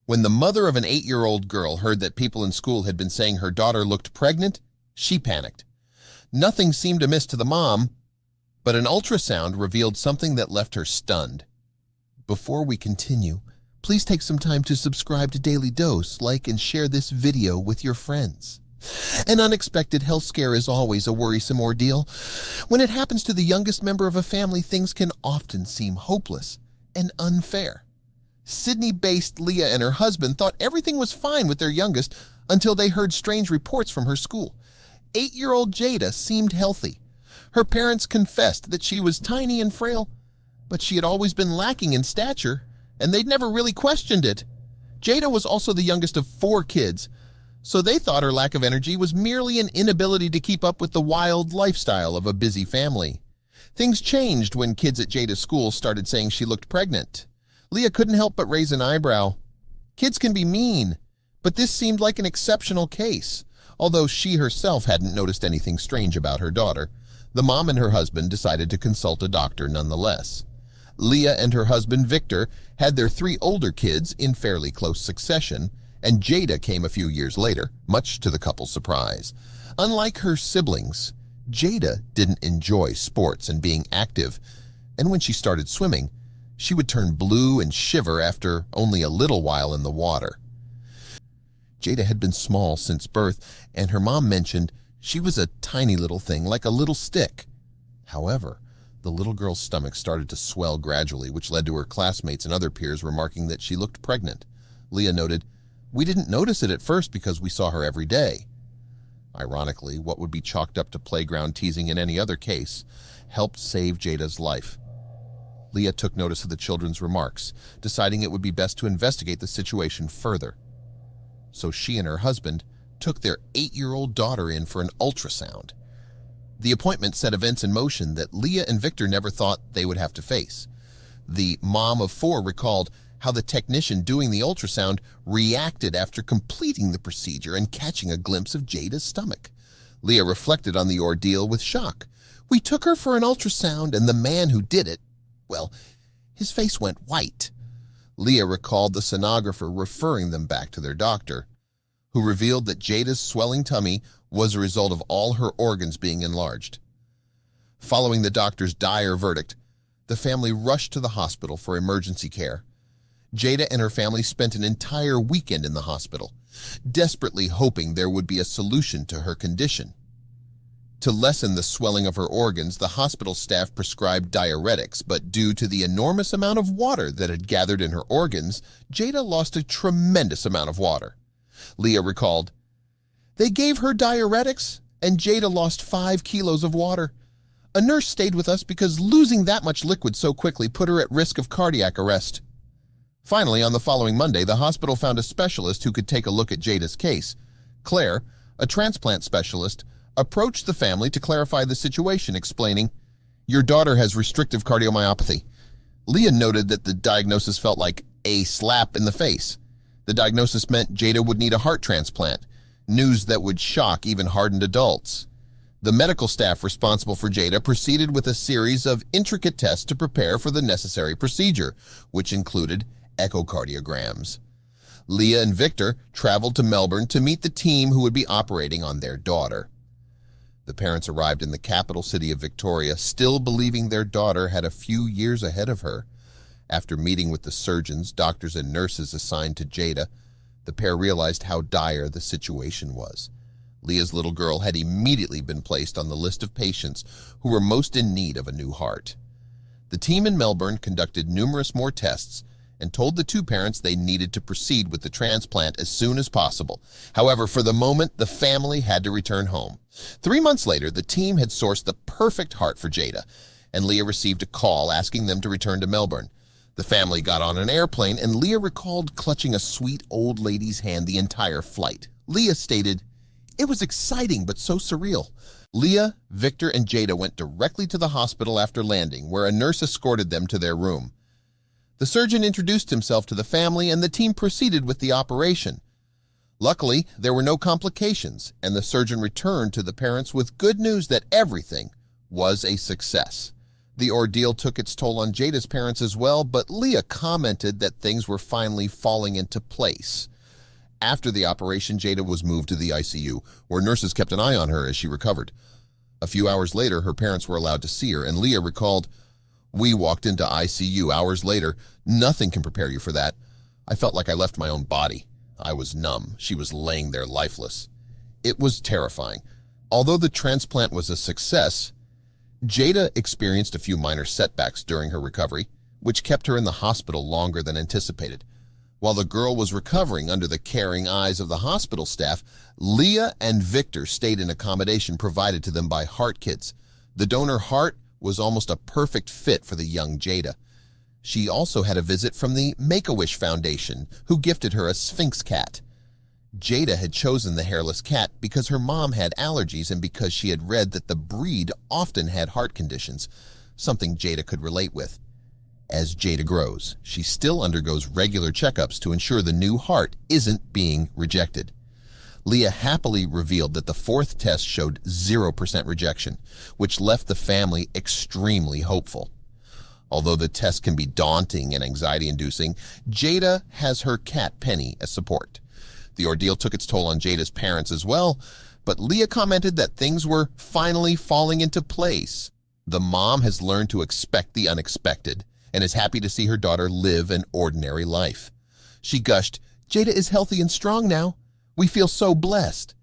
When the mother of an 8-year-old girl heard that people in school had been saying her daughter looked pregnant, she panicked. Nothing seemed amiss to the mom, but an ultrasound revealed something that left her stunned. Before we continue, please take some time to subscribe to Dailydose, like and share this video with your friends. An unexpected health scare is always a worrisome ordeal. When it happens to the youngest member of a family, things can often seem hopeless and unfair. Sydney-based Leah and her husband thought everything was fine with their youngest until they heard strange reports from her school. 8-year-old Jada seemed healthy. Her parents confessed that she was tiny and frail, but she had always been lacking in stature, and they'd never really questioned it. Jada was also the youngest of 4 kids, so they thought her lack of energy was merely an inability to keep up with the wild lifestyle of a busy family. Things changed when kids at Jada's school started saying she looked pregnant. Leah couldn't help but raise an eyebrow. Kids can be mean, but this seemed like an exceptional case. Although she herself hadn't noticed anything strange about her daughter, the mom and her husband decided to consult a doctor nonetheless. Leah and her husband Victor had their 3 older kids in fairly close succession, and Jada came a few years later, much to the couple's surprise. Unlike her siblings, Jada didn't enjoy sports and being active, and when she started swimming, she would turn blue and shiver after only a little while in the water. Jada had been small since birth, and her mom mentioned she was a tiny little thing, like a little stick. However, the little girl's stomach started to swell gradually, which led to her classmates and other peers remarking that she looked pregnant. Leah noted, "We didn't notice it at first because we saw her every day." Ironically, what would be chalked up to playground teasing in any other case helped save Jada's life. Leah took notice of the children's remarks, deciding it would be best to investigate the situation further. So she and her husband took their 8-year-old daughter in for an ultrasound. The appointment set events in motion that Leah and Victor never thought they would have to face. The mom of 4 recalled how the technician doing the ultrasound reacted after completing the procedure and catching a glimpse of Jada's stomach. Leah reflected on the ordeal with shock. "We took her for an ultrasound, and the man who did it, well, his face went white." Leah recalled the sonographer referring them back to their doctor, who revealed that Jada's swelling tummy was a result of all her organs being enlarged. Following the doctor's dire verdict, the family rushed to the hospital for emergency care. Jada and her family spent an entire weekend in the hospital, desperately hoping there would be a solution to her condition. To lessen the swelling of her organs, the hospital staff prescribed diuretics, but due to the enormous amount of water that had gathered in her organs, Jada lost a tremendous amount of water. Leah recalled, "They gave her diuretics, and Jada lost 5 kilos of water. A nurse stayed with us because losing that much liquid so quickly put her at risk of cardiac arrest." Finally, on the following Monday, the hospital found a specialist who could take a look at Jada's case. Claire, a transplant specialist, approached the family to clarify the situation, explaining, "Your daughter has restrictive cardiomyopathy." Leah noted that the diagnosis felt like a slap in the face. The diagnosis meant Jada would need a heart transplant, news that would shock even hardened adults. The medical staff responsible for Jada proceeded with a series of intricate tests to prepare for the necessary procedure, which included echocardiograms. Leah and Victor traveled to Melbourne to meet the team who would be operating on their daughter. The parents arrived in the capital city of Victoria, still believing their daughter had a few years ahead of her. After meeting with the surgeons, doctors, and nurses assigned to Jada, the pair realized how dire the situation was. Leah's little girl had immediately been placed on the list of patients who were most in need of a new heart. The team in Melbourne conducted numerous more tests and told the 2 parents they needed to proceed with the transplant as soon as possible. However, for the moment, the family had to return home. 3 months later, the team had sourced the perfect heart for Jada, and Leah received a call asking them to return to Melbourne. The family got on an airplane, and Leah recalled clutching a sweet old lady's hand the entire flight. Leah stated, "It was exciting but so surreal." Leah, Victor, and Jada went directly to the hospital after landing, where a nurse escorted them to their room. The surgeon introduced himself to the family, and the team proceeded with the operation. Luckily, there were no complications, and the surgeon returned to the parents with good news that everything was a success. The ordeal took its toll on Jada's parents as well, but Leah commented that things were finally falling into place. After the operation, Jada was moved to the ICU, where nurses kept an eye on her as she recovered. A few hours later, her parents were allowed to see her, and Leah recalled, "We walked into ICU hours later. Nothing can prepare you for that. I felt like I left my own body. I was numb. She was laying there lifeless. It was terrifying." Although the transplant was a success, Jada experienced a few minor setbacks during her recovery, which kept her in the hospital longer than anticipated. While the girl was recovering under the caring eyes of the hospital staff, Leah and Victor stayed in accommodation provided to them by Heart Kids. The donor heart was almost a perfect fit for the young Jada. She also had a visit from the Make-A-Wish Foundation, who gifted her a Sphinx cat. Jada had chosen the hairless cat because her mom had allergies and because she had read that the breed often had heart conditions, something Jada could relate with. As Jada grows, she still undergoes regular checkups to ensure the new heart isn't being rejected. Leah happily revealed that the fourth test showed 0% rejection, which left the family extremely hopeful. Although the test can be daunting and anxiety-inducing, Jada has her cat Penny as support. The ordeal took its toll on Jada's parents as well, but Leah commented that things were finally falling into place. The mom has learned to expect the unexpected and is happy to see her daughter live an ordinary life. She gushed, "Jada is healthy and strong now. We feel so blessed."